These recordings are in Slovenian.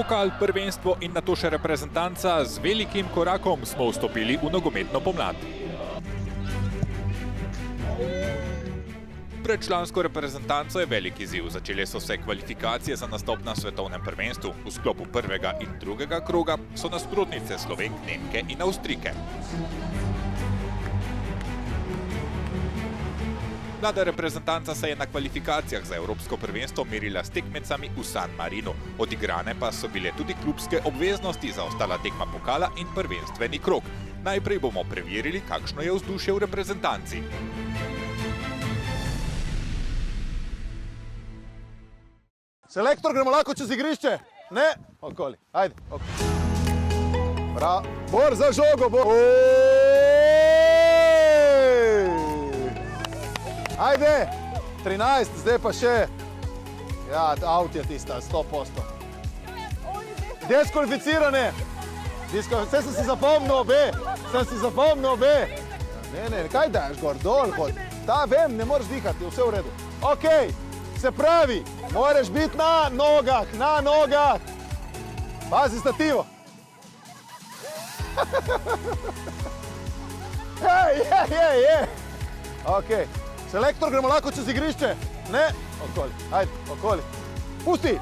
Pokal, prvenstvo in nato še reprezentanca, z velikim korakom smo vstopili v nogometno pomlad. Pred člansko reprezentanco je velik izziv. Začele so se kvalifikacije za nastop na svetovnem prvenstvu. V sklopu prvega in drugega kroga so nasprotnice Slovenk, Nemke in Avstrijke. Mlada reprezentanca se je na kvalifikacijah za evropsko prvenstvo merila s tekmecami v San Marinu. Odigrane pa so bile tudi klubske obveznosti za ostala tekma pokala in prvenstveni krog. Najprej bomo preverili, kakšno je vzdušje v reprezentanci. Selektor, gremo lahko čez igrišče? Ne? Okoli, ajde. Bravo. Bor za žogo, Bor. Ajde, 13, zdaj pa še. Ja, avt je tista, 100%. Diskvalificirane. Vse sem si zapomnil obe. Ne, kaj daš gor, dol, hod. Ta, vem, ne moreš dihati, vse v redu. Okej, se pravi, moraš biti na nogah. Pazi stativo. Je. Okej. Selektor, gremo lahko čez igrišče? Ne? Okoli, ajde, okoli. Pusti!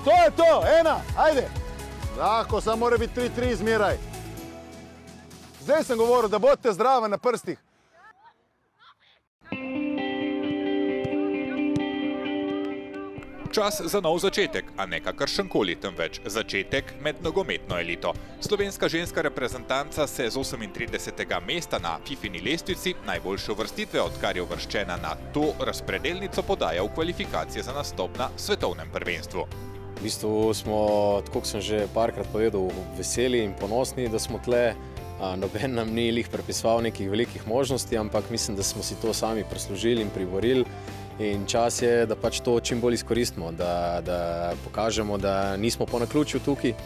To je to, ena, ajde. Lahko, samo mora biti 3-3 zmeraj. Zdaj sem govoril, da bodite zdravi na prstih. Čas za nov začetek, a ne kakršenkoli, temveč začetek med nogometno elito. Slovenska ženska reprezentanca se z 38. mesta na FIFIni lestvici najboljše uvrstitve, odkar je uvrščena na to razpredelnico, podaja v kvalifikacije za nastop na svetovnem prvenstvu. V bistvu smo, tako kot sem že parkrat povedal, veseli in ponosni, da smo tle. Noben nam ni lih prepisoval nekih velikih možnosti, ampak mislim, da smo si to sami prislužili in priborili. In čas je, da pač to čim bolj izkoristimo, da pokažemo, da nismo po naključju tukaj.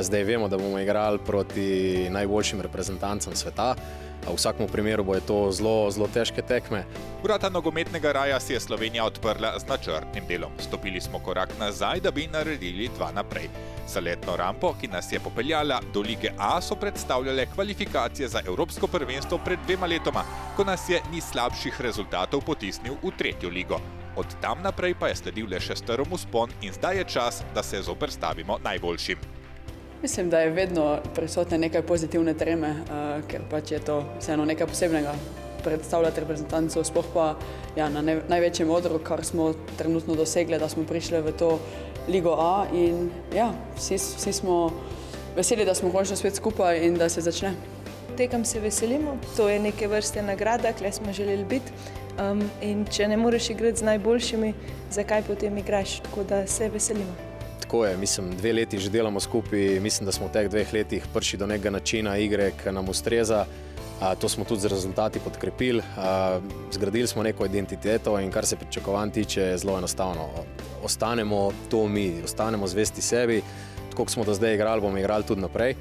Zdaj vemo, da bomo igrali proti najboljšim reprezentancem sveta. V vsakem primeru bo je to zelo težke tekme. Vrata nogometnega raja si je Slovenija odprla z načrtnim delom. Stopili smo korak nazaj, da bi naredili 2 naprej. Zaletno rampo, ki nas je popeljala do Lige A, so predstavljale kvalifikacije za evropsko prvenstvo pred 2 letoma, ko nas je ni slabših rezultatov potisnil v 3. ligo. Od tam naprej pa je sledil le še strm vzpon in zdaj je čas, da se zoperstavimo najboljšim. Mislim, da je vedno prisotne nekaj pozitivne treme, ker pač je to vseeno nekaj posebnega predstavljati reprezentanco, sploh pa na največjem odru, kar smo trenutno dosegli, da smo prišli v to Ligo A in vsi smo veseli, da smo končno spet skupaj in da se začne. Tekem se veselimo, to je neke vrste nagrada, kjer smo želeli biti in če ne moreš igrati z najboljšimi, zakaj potem igraš, tako da se veselimo. Tako je, mislim, 2 leti že delamo skupaj, mislim, da smo v teh 2 letih prišli do nekega načina igre, ki nam ustreza. To smo tudi z rezultati podkrepili, zgradili smo neko identiteto in kar se pričakovanj tiče, je zelo enostavno. Ostanemo to mi, ostanemo zvesti sebi, tako kot smo do zdaj igrali, bomo igrali tudi naprej.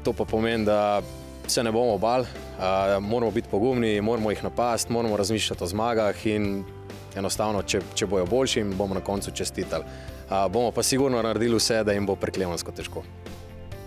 To pa pomeni, da se ne bomo bali, moramo biti pogumni, moramo jih napasti, moramo razmišljati o zmagah in enostavno, če bojo boljši, bomo na koncu čestitali. Bomo pa sigurno naredili vse, da jim bo preklemansko težko.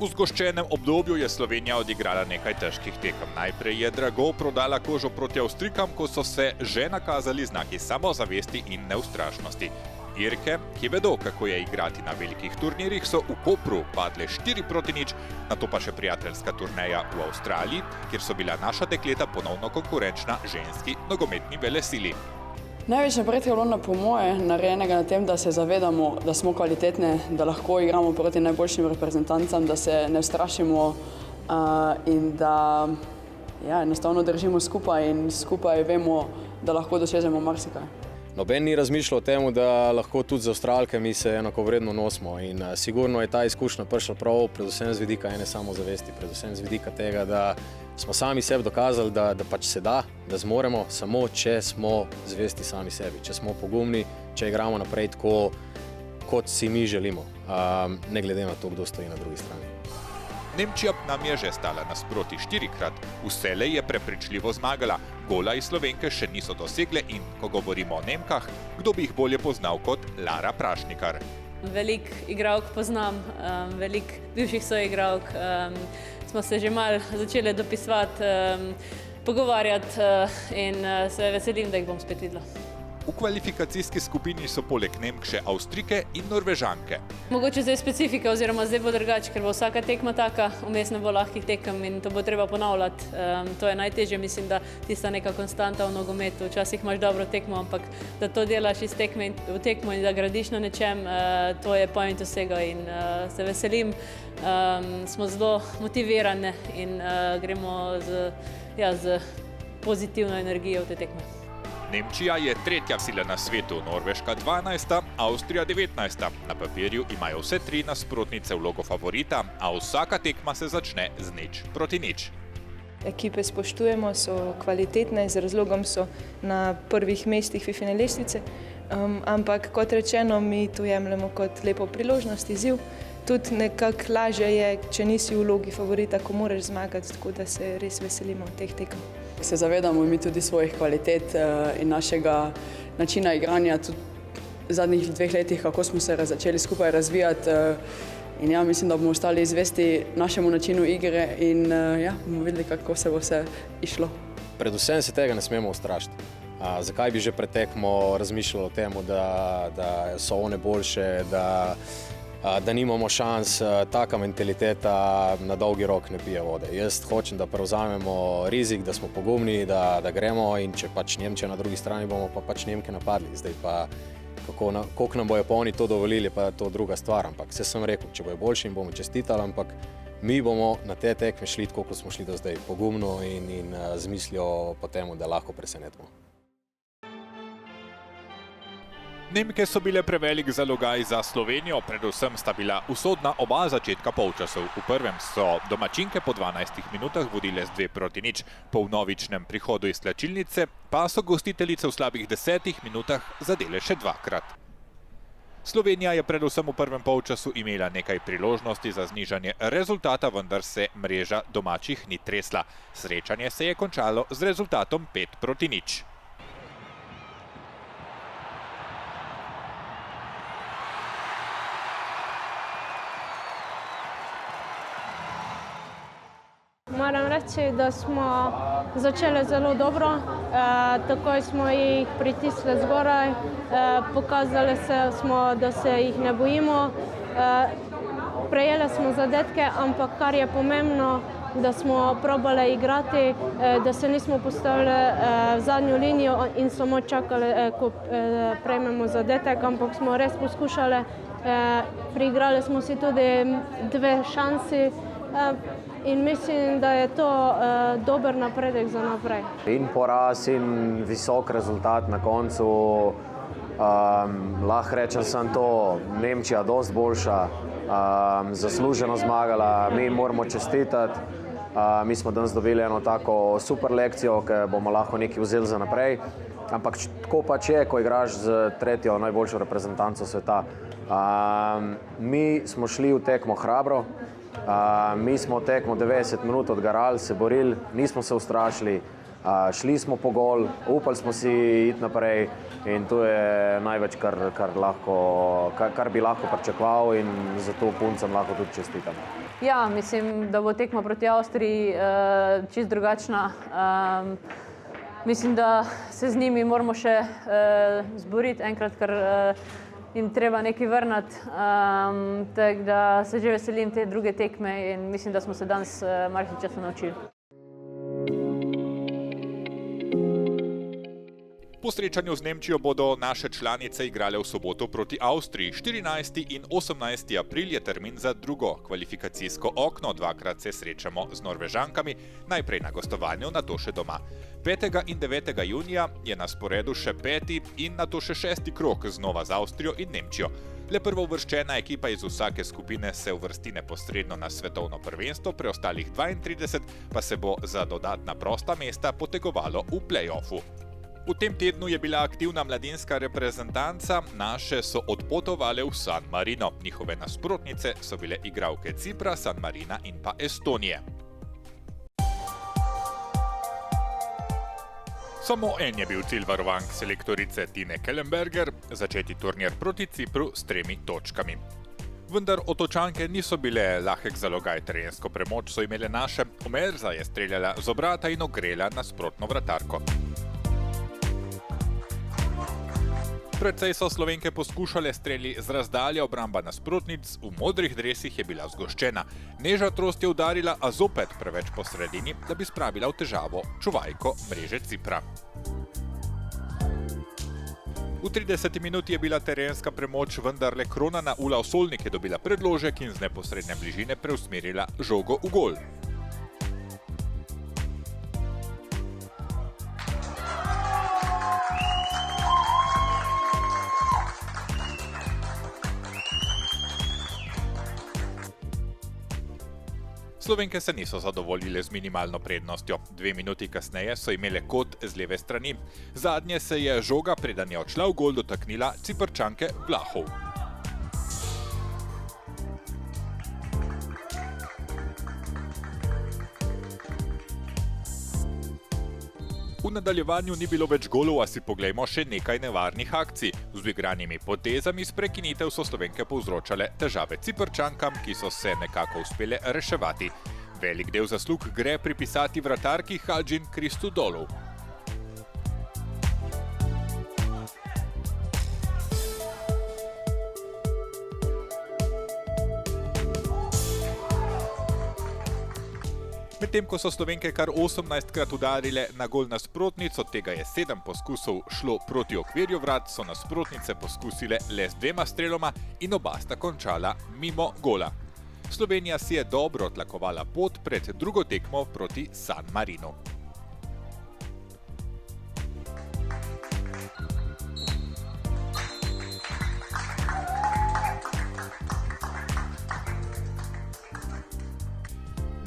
V zgoščenem obdobju je Slovenija odigrala nekaj težkih tekem. Najprej je drago prodala kožo proti Avstrijkam, ko so se že nakazali znaki samozavesti in neustrašnosti. Irke, ki vedo, kako je igrati na velikih turnirjih, so v Kopru padle 4-0, nato pa še prijateljska turneja v Avstraliji, kjer so bila naša dekleta ponovno konkurenčna ženski nogometni velesili. Največ napredka je bilo po moje narejenega na tem, da se zavedamo, da smo kvalitetne, da lahko igramo proti najboljšim reprezentancam, da se ne ustrašimo in da enostavno držimo skupaj in skupaj vemo, da lahko dosežemo marsikaj. Noben ni razmišljal o tem, da lahko tudi z Avstralkami se enakovredno nosimo in sigurno je ta izkušnja prišla prav predvsem z vidika ene samozavesti, predvsem z vidika tega, da smo sami sebi dokazali, da pač se da, da zmoremo, samo če smo zvesti sami sebi, če smo pogumni, če igramo naprej tako, kot si mi želimo, ne glede na to, kdo stoji na drugi strani. Nemčija nam je že stala nasproti 4-krat, vselej je prepričljivo zmagala, gola iz Slovenke še niso dosegle in, ko govorimo o Nemkah, kdo bi jih bolje poznal kot Lara Prašnikar. Veliko igralk poznam, veliko bivših soigralk. Smo se že malo začeli dopisovati, pogovarjati in se veselim, da jih bom spet videla. V kvalifikacijski skupini so poleg Nemk še Avstrijke in Norvežanke. Mogoče zdaj specifika oziroma zdaj bo drugače, ker bo vsaka tekma taka, vmes ne bo lahkih tekem in to bo treba ponavljati. To je najtežje, mislim, da tista neka konstanta v nogometu. Včasih imaš dobro tekmo, ampak da to delaš iz tekme v tekmo in da gradiš na nečem, to je point vsega in se veselim. Smo zelo motivirane in gremo z pozitivno energijo v te tekme. Nemčija je tretja sila na svetu, Norveška 12., Avstrija 19. Na papirju imajo vse tri nasprotnice vlogo favorita, a vsaka tekma se začne z 0-0. Ekipe spoštujemo, so kvalitetne, z razlogom so na prvih mestih FIFA lestvice, ampak kot rečeno, mi to jemljemo kot lepo priložnost, izziv. Tudi nekako lažje je, če nisi v vlogi favorita, ko moraš zmagati, tako da se res veselimo teh tekem. Se zavedamo mi tudi svojih kvalitet in našega načina igranja, tudi v zadnjih 2 letih, kako smo se začeli skupaj razvijati. In ja, mislim, da bomo ostali zvesti našemu načinu igre in ja, bomo videli, kako se bo vse išlo. Predvsem se tega ne smemo ustrašiti. Zakaj bi že pred tekmo razmišljali o tem, da so one boljše, da nimamo šans, taka mentaliteta na dolgi rok ne pije vode. Jaz hočem, da prevzamemo rizik, da smo pogumni, da gremo in če pač Nemčija na drugi strani, bomo pa pač Nemke napadli. Zdaj pa, koliko nam bojo pa oni to dovolili, pa je to druga stvar. Ampak se sem rekel, če bojo boljši in bomo čestitali, ampak mi bomo na te tekme šli tako, kot smo šli do zdaj, pogumno in z mislijo po temu, da lahko presenetimo. Nemke so bile prevelik zalogaj za Slovenijo, predvsem sta bila usodna oba začetka polčasov. V prvem so domačinke po 12 minutah vodile z 2-0. Po vnovičnem prihodu iz slačilnice pa so gostiteljice v slabih 10 minutah zadele še 2-krat. Slovenija je predvsem v prvem polčasu imela nekaj priložnosti za znižanje rezultata, vendar se mreža domačih ni tresla. Srečanje se je končalo z rezultatom 5-0. Moram reči, da smo začeli zelo dobro, takoj smo jih pritisnili zgoraj, pokazali smo, da se jih ne bojimo. Prejeli smo zadetke, ampak kar je pomembno, da smo probali igrati, da se nismo postavili v zadnjo linijo in samo čakali, ko prejmemo zadetek, ampak smo res poskušali. Priigrali smo si tudi 2 šansi. In mislim, da je to dober napredek za naprej. In poraz in visok rezultat na koncu, lahko rečem samo to, Nemčija dosti boljša, zasluženo zmagala, mi moramo čestitati. Mi smo danes dobili eno tako super lekcijo, ki bomo lahko nekaj vzeli za naprej. Ampak tako pač je, ko igraš z tretjo najboljšo reprezentanco sveta. Mi smo šli v tekmo hrabro. Mi smo tekmo 90 minut odgarali, se borili, nismo se ustrašili, šli smo po gol, upali smo si iti naprej in to je največ, kar bi lahko pričakoval in zato puncem lahko tudi čestitam. Ja, mislim, da bo tekma proti Avstriji čisto drugačna. Mislim, da se z njimi moramo še zboriti enkrat, ker jim treba nekaj vrniti, tako da se že veselim te druge tekme in mislim, da smo se danes marsičesa naučili. Po srečanju z Nemčijo bodo naše članice igrale v soboto proti Avstriji. 14. in 18. april je termin za drugo kvalifikacijsko okno. 2-krat se srečamo z Norvežankami, najprej na gostovanju, nato še doma. 5. in 9. junija je na sporedu še 5. in nato še 6. krog znova z Avstrijo in Nemčijo. Le prvouvrščena ekipa iz vsake skupine se uvrsti neposredno na svetovno prvenstvo, preostalih 32 pa se bo za dodatna prosta mesta potegovalo v play-offu. V tem tednu je bila aktivna mladinska reprezentanca, naše so odpotovale v San Marino. Njihove nasprotnice so bile igralke Cipra, San Marina in pa Estonije. Samo en je bil cilj varovank selektorice Tine Kellenberger, začeti turnir proti Cipru s 3 točkami. Vendar Otočanke niso bile lahek zalogaj, terensko premoč so imele naše, Omerza je streljala z obrata in ogrela nasprotno vratarko. Predvsej so Slovenke poskušale streli z razdalje, obramba nasprotnic v modrih dresih je bila zgoščena. Neža Trost je udarila, a zopet preveč po sredini, da bi spravila v težavo čuvajko mreže Cipra. V 30 minuti je bila terenska premoč vendarle kronana, Ula Osolnik je dobila predložek in z neposredne bližine preusmerila žogo v gol. Slovenke se niso zadovoljile z minimalno prednostjo. 2 minuti kasneje so imele kot z leve strani. Zadnje se je žoga, preden je odšla v gol, dotaknila Ciprčanke Vlahov. V nadaljevanju ni bilo več golov, a si poglejmo še nekaj nevarnih akcij. Z uigranimi potezami s prekinitev so Slovenke povzročale težave Ciprčankam, ki so se nekako uspele reševati. Velik del zaslug gre pripisati vratarki Hadžin Kristodolov. Medtem ko so Slovenke kar 18krat udarile na gol nasprotnic, od tega je 7 poskusov šlo proti okvirju vrat, so nasprotnice poskusile le z 2 streloma in oba sta končala mimo gola. Slovenija si je dobro tlakovala pot pred drugo tekmo proti San Marinu.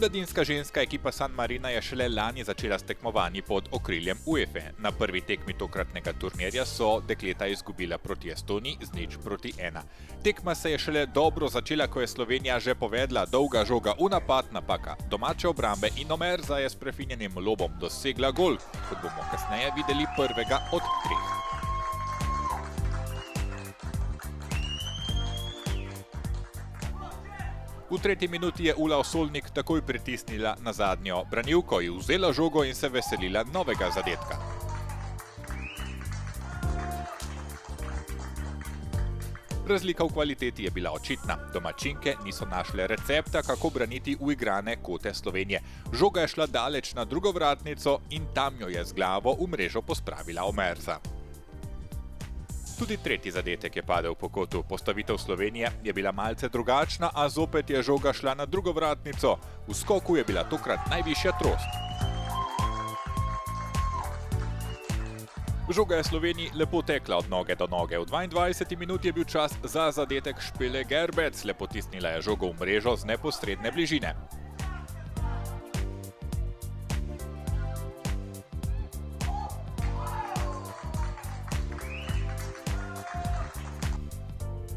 Mladinska ženska ekipa San Marina je šele lani začela s tekmovanji pod okriljem UEFA. Na prvi tekmi tokratnega turnirja so dekleta izgubila proti Estoniji z 0:1. Tekma se je šele dobro začela, ko je Slovenija že povedla, dolga žoga v napad, napaka domače obrambe in Omerza je s prefinjenim lobom dosegla gol, kot bomo kasneje videli prvega od 3. V 3. minuti je Ula Osolnik takoj pritisnila na zadnjo branilko, ji vzela žogo in se veselila novega zadetka. Razlika v kvaliteti je bila očitna. Domačinke niso našle recepta, kako braniti uigrane kote Slovenije. Žoga je šla daleč na drugo vratnico in tam jo je z glavo v mrežo pospravila Omerza. Tudi tretji zadetek je padel po kotu. Postavitev Slovenije je bila malce drugačna, a zopet je žoga šla na drugo vratnico. V skoku je bila tokrat najvišja Trost. Žoga je Sloveniji lepo tekla od noge do noge. V 22. minuti je bil čas za zadetek Špele Gerbec. Lepo tisnila je žogo v mrežo z neposredne bližine.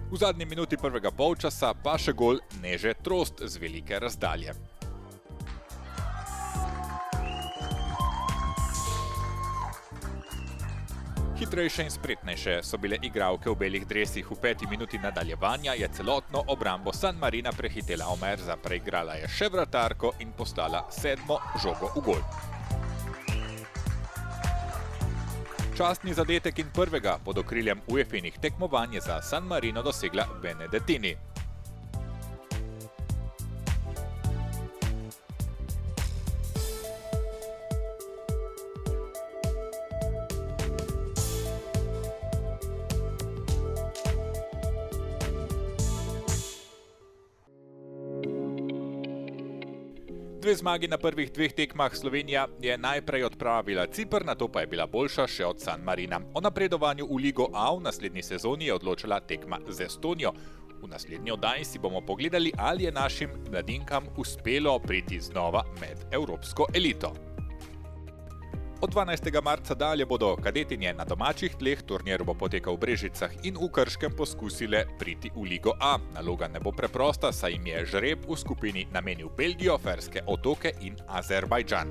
V zadnji minuti prvega polčasa pa še gol Neže Trost z velike razdalje. Hitrejše in spretnejše so bile igralke v belih dresih. V 5. minuti nadaljevanja je celotno obrambo San Marina prehitela Omerza, preigrala je še vratarko in poslala 7. žogo v gol. Častni zadetek in prvega pod okriljem UEFA-inih tekmovanj je za San Marino dosegla Benedettini. Dve zmagi na prvih 2 tekmah Slovenija je najprej odpravila Cipr, nato pa je bila boljša še od San Marina. O napredovanju v Ligo A v naslednji sezoni je odločila tekma z Estonijo. V naslednji oddaji si bomo pogledali, ali je našim mladinkam uspelo priti znova med evropsko elito. Od 12. marca dalje bodo kadetinje na domačih tleh, turnir bo potekal v Brežicah in v Krškem poskusile priti v Ligo A. Naloga ne bo preprosta, saj jim je žreb v skupini namenil Belgijo, Ferske otoke in Azerbajdžan.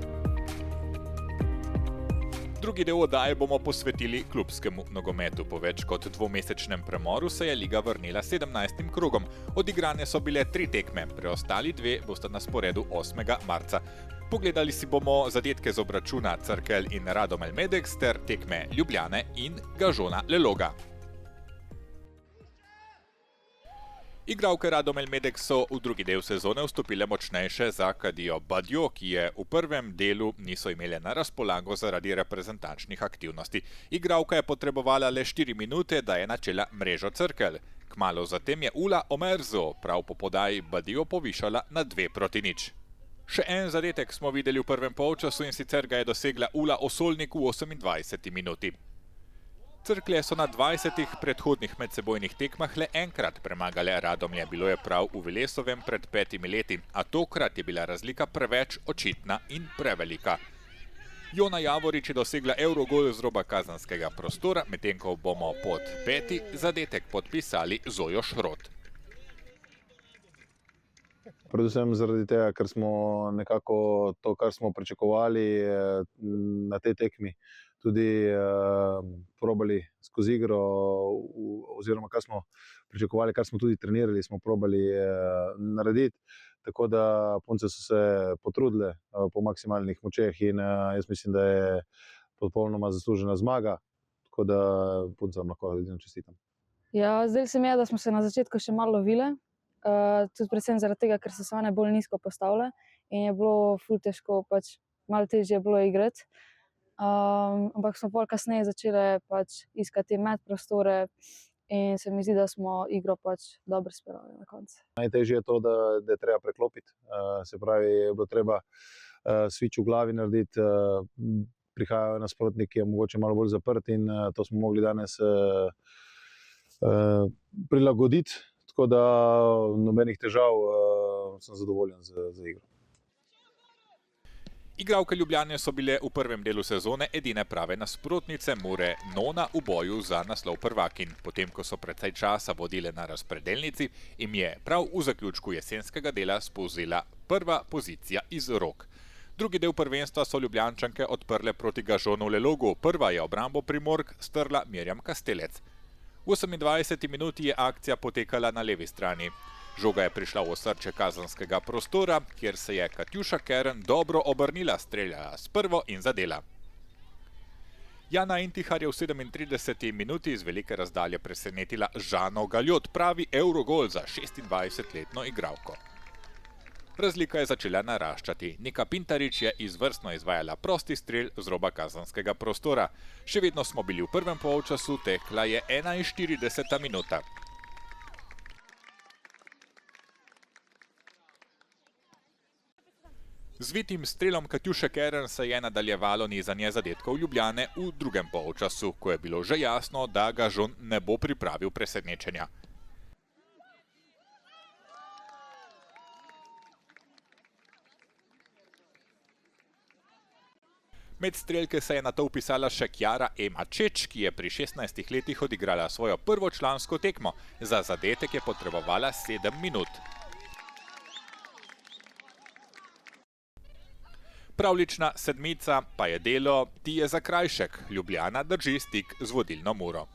Drugi del oddaje bomo posvetili klubskemu nogometu. Po več kot dvomesečnem premoru se je liga vrnila 17. krogom. Odigrane so bile 3 tekme, preostali 2 bosta na sporedu 8. marca. Pogledali si bomo zadetke z obračuna Cerkelj in Radomelj Medex ter tekme Ljubljane in Gažona Leloga. Igralke Radomelj Medex so v drugi del sezone vstopile močnejše za Kadijo Badjo, ki je v prvem delu niso imele na razpolago zaradi reprezentančnih aktivnosti. Igralka je potrebovala le 4 minute, da je načela mrežo Cerkelj. Kmalu zatem je Ula Omerzo prav po podaji Badjo povišala na 2-0. Še en zadetek smo videli v prvem polčasu in sicer ga je dosegla Ula Osolnik v 28. minuti. Cerklje so na 20 predhodnih medsebojnih tekmah le enkrat premagale Radomlje. Bilo je prav v Velesovem pred 5 leti, a tokrat je bila razlika preveč očitna in prevelika. Jona Javorič je dosegla evrogol z roba kazenskega prostora, medtem ko bomo pod 5. zadetek podpisali Zojo Šrot. Predvsem zaradi tega, ker smo nekako to, kar smo pričakovali na tej tekmi, tudi probali skozi igro, oziroma kar smo pričakovali, kar smo tudi trenirali, smo probali narediti. Tako da punce so se potrudile po maksimalnih močeh in jaz mislim, da je popolnoma zaslužena zmaga. Tako da puncem lahko edino čestitam. Ja, zdaj se mi je, da smo se na začetku še malo lovile. Tudi predvsem zaradi tega, ker so se one bolj nizko postavile in je bilo ful težko, malo težje je bilo igrati. Ampak smo pol kasneje začele iskati medprostore in se mi zdi, da smo igro dobro speljali na koncu. Najtežje je to, da je treba preklopiti. Se pravi, je bilo treba switch v glavi narediti, prihajajo nasprotniki, je mogoče malo bolj zaprt in to smo mogli danes prilagoditi. Tako da nobenih težav, sem zadovoljen z igro. Igralke Ljubljane so bile v prvem delu sezone edine prave nasprotnice Mure Nona v boju za naslov prvakinj. Potem, ko so precej časa vodile na razpredelnici, jim je prav v zaključku jesenskega dela spolzela prva pozicija iz rok. Drugi del prvenstva so Ljubljančanke odprle proti Gažonu Lelogu. Prva je obrambo Primork strla Mirjam Kastelec. V 28. minuti je akcija potekala na levi strani. Žoga je prišla v osrčje kazenskega prostora, kjer se je Katjuša Kern dobro obrnila, streljala s prvo in zadela. Jana Intihar je v 37. minuti iz velike razdalje presenetila Žano Galjot, pravi evrogol za 26-letno igralko. Razlika je začela naraščati. Nika Pintarič je izvrstno izvajala prosti strel z roba kazenskega prostora. Še vedno smo bili v prvem polčasu, tekla je 41. minuta. Z vitim strelom Katjuše Kern se je nadaljevalo nizanje zadetkov Ljubljane v drugem polčasu, ko je bilo že jasno, da Gažon ne bo pripravil presenečenja. Med strelke se je nato vpisala še Kjara Ema Čeč, ki je pri 16 letih odigrala svojo prvo člansko tekmo. Za zadetek je potrebovala 7 minut. Pravlična sedmica pa je delo Tije Zakrajšek. Ljubljana drži stik z vodilno Muro.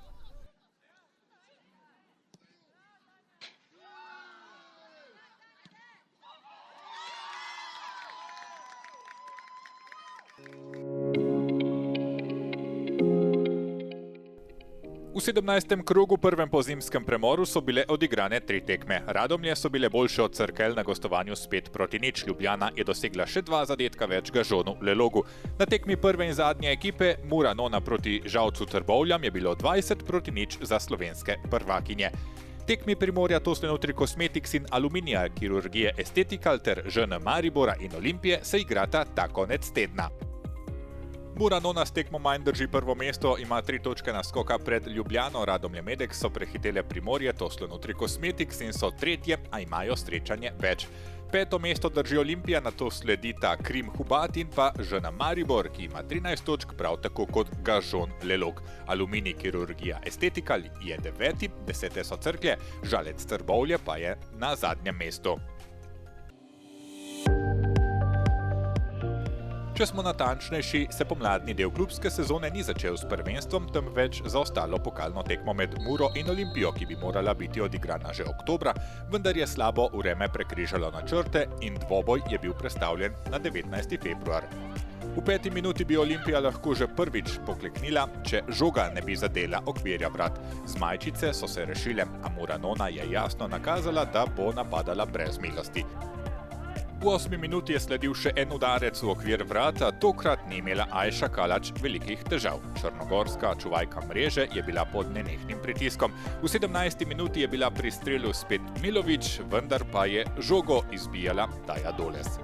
V 17. krogu prvem pozimskem premoru so bile odigrane 3 tekme. Radomlje so bile boljše od Cerkelj na gostovanju s 5-0. Ljubljana je dosegla še 2 zadetka več Gažonu Lelogu. Na tekmi prve in zadnje ekipe Mura Nona proti Žalcu Trbovljam je bilo 20-0 za slovenske prvakinje. Tekmi Primorja Toslenutri Cosmetics in Aluminija Kirurgije Estetikal ter ŽN Maribora in Olimpije se igrata ta konec tedna. Mura Nona s tekmo manj drži prvo mesto, ima 3 točke naskoka pred Ljubljano. Radomlje Medex so prehitele Primorje Toslenutri Cosmetics in so tretje, a imajo srečanje več. 5. mesto drži Olimpija, nato sledita Krim Hubat in pa ŽN Maribor, ki ima 13 točk, prav tako kot Gažon Lelog. Aluminij Kirurgija Estetikal je 9., 10. so Cerklje, Žalec Trbovlje pa je na zadnjem mestu. Če smo natančnejši, se pomladni del klubske sezone ni začel s prvenstvom, temveč zaostalo pokalno tekmo med Muro in Olimpijo, ki bi morala biti odigrana že oktobra, vendar je slabo vreme prekrižalo načrte in dvoboj je bil prestavljen na 19. februar. V 5. minuti bi Olimpija lahko že prvič pokleknila, če žoga ne bi zadela okvirja vrat. Zmajčice so se rešile, a Muranona je jasno nakazala, da bo napadala brez milosti. V 8. minuti je sledil še en udarec v okvir vrata, tokrat ni imela Ajša Kalač velikih težav. Črnogorska čuvajka mreže je bila pod nenehnim pritiskom. V 17. minuti je bila pri strelu spet Milović, vendar pa je žogo izbijala Taja Doles.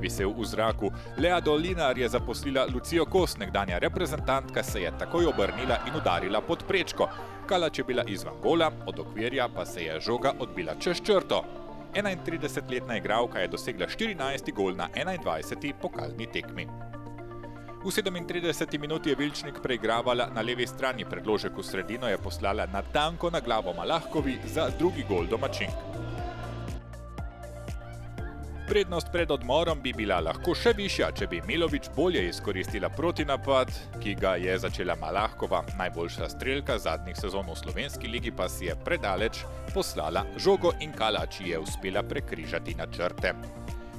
Visel v zraku. Lea Dolinar je zaposlila Lucijo Kos, nekdanja reprezentantka se je takoj obrnila in udarila pod prečko. Kalač je bila izvan gola, od okvirja pa se je žoga odbila čez črto. 31-letna igralka je dosegla 14. gol na 21. pokalni tekmi. V 37. minuti je Vilčnik preigravala na levi strani, predložek v sredino je poslala natanko na glavo Malahkovi za drugi gol domačink. Prednost pred odmorom bi bila lahko še višja, če bi Milović bolje izkoristila protinapad, ki ga je začela Malahkova, najboljša strelka zadnjih sezon v slovenski ligi pa si je predaleč poslala žogo in Kalač je uspela prekrižati načrte.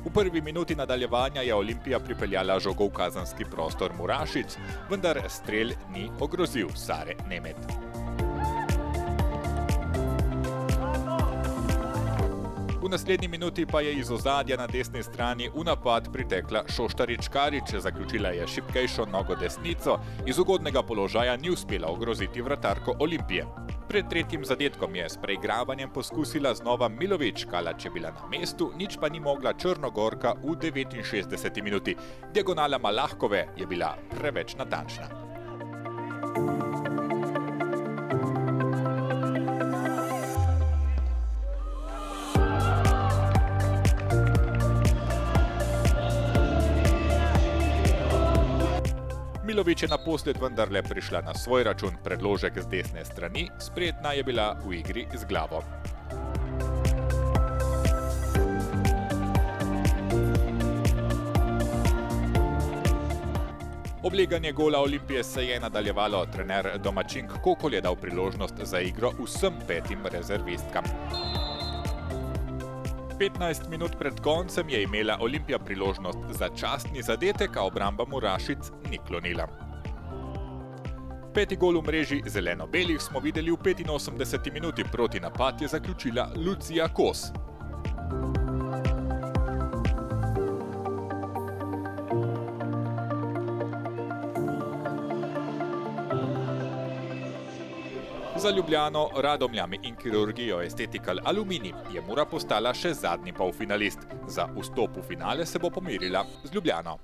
V 1. minuti nadaljevanja je Olimpija pripeljala žogo v kazenski prostor Murašic, vendar strel ni ogrozil Sare Nemet. V naslednji minuti pa je iz ozadja na desni strani v napad pritekla Šoštarič Karič, zaključila je šibkejšo nogo desnico, iz ugodnega položaja ni uspela ogroziti vratarko Olimpije. Pred tretjim zadetkom je s preigravanjem poskusila znova Milović, Kalač je bila na mestu, nič pa ni mogla Črnogorka v 69. minuti. Diagonala Malahkove je bila preveč natančna. Milović je naposled vendarle prišla na svoj račun, predložek z desne strani, spretna je bila v igri z glavo. Obleganje gola Olimpije se je nadaljevalo, trener domačink Kokol je dal priložnost za igro vsem 5 rezervistkam. 15 minut pred koncem je imela Olimpija priložnost za častni zadetek, a obramba Murašic ni klonila. 5. gol v mreži zeleno-belih smo videli v 85. minuti, proti napad je zaključila Lucija Kos. Za Ljubljano, Radomljami in kirurgijo Estetikal Aluminij je Mura postala še zadnji polfinalist. Za vstop v finale se bo pomerila z Ljubljano.